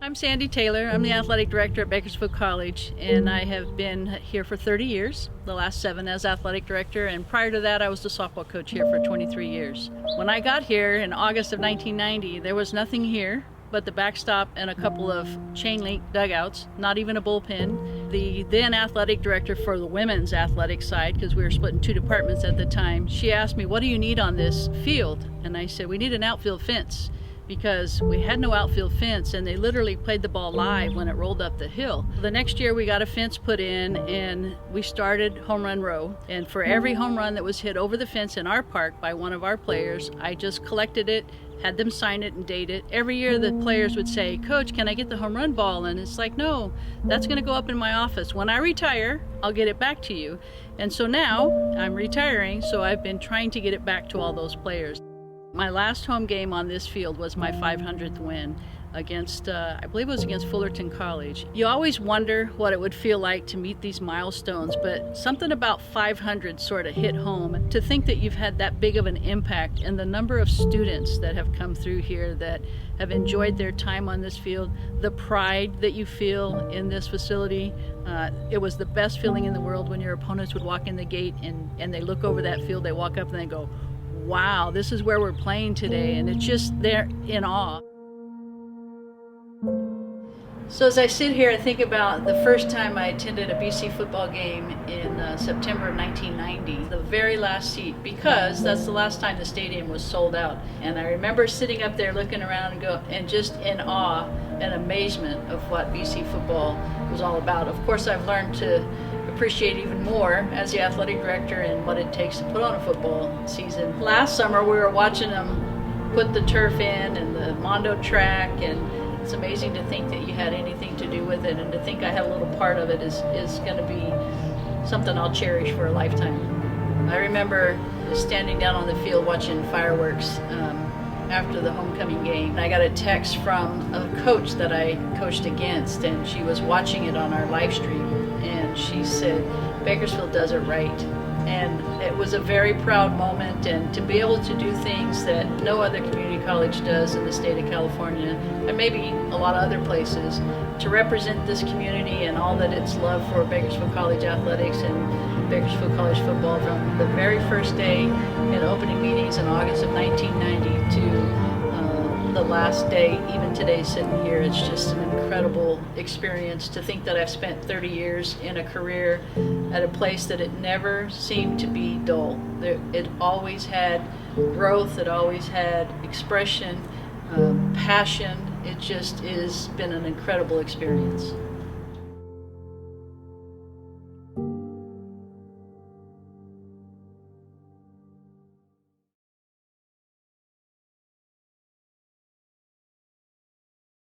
I'm Sandy Taylor. I'm the athletic director at Bakersfield College, and I have been here for 30 years, the last 7 as athletic director, and prior to that I was the softball coach here for 23 years. When I got here in August of 1990, there was nothing here but the backstop and a couple of chain link dugouts, not even a bullpen. The then athletic director for the women's athletic side, because we were split in 2 departments at the time, she asked me, "What do you need on this field?" And I said, "We need an outfield fence," because we had no outfield fence, and they literally played the ball live when it rolled up the hill. The next year we got a fence put in, and we started home run row. And for every home run that was hit over the fence in our park by one of our players, I just collected it, had them sign it and date it. Every year the players would say, "Coach, can I get the home run ball?" And it's like, "No, that's gonna go up in my office. When I retire, I'll get it back to you." And so now I'm retiring, so I've been trying to get it back to all those players. My last home game on this field was my 500th win against, I believe it was against Fullerton College. You always wonder what it would feel like to meet these milestones, but something about 500 sort of hit home. To think that you've had that big of an impact, and the number of students that have come through here that have enjoyed their time on this field, the pride that you feel in this facility. It was the best feeling in the world when your opponents would walk in the gate and they look over that field, they walk up and they go, "Wow, this is where we're playing today," and it's just, they're in awe. So as I sit here, I think about the first time I attended a BC football game in September of 1990, the very last seat, because that's the last time the stadium was sold out. And I remember sitting up there looking around and just in awe and amazement of what BC football was all about. Of course, I've learned to appreciate even more as the athletic director and what it takes to put on a football season. Last summer we were watching them put the turf in and the Mondo track, and it's amazing to think that you had anything to do with it, and to think I had a little part of it is going to be something I'll cherish for a lifetime. I remember standing down on the field watching fireworks after the homecoming game. I got a text from a coach that I coached against, and she was watching it on our live stream, and she said, "Bakersfield does it right." And it was a very proud moment, and to be able to do things that no other community college does in the state of California, and maybe a lot of other places, to represent this community and all that it's loved for Bakersfield College athletics and Bakersfield College football, from the very first day in opening meetings in August of 1990 to the last day, even today sitting here. It's just an incredible experience to think that I've spent 30 years in a career at a place that it never seemed to be dull. It always had growth, it always had expression, passion. It just has been an incredible experience.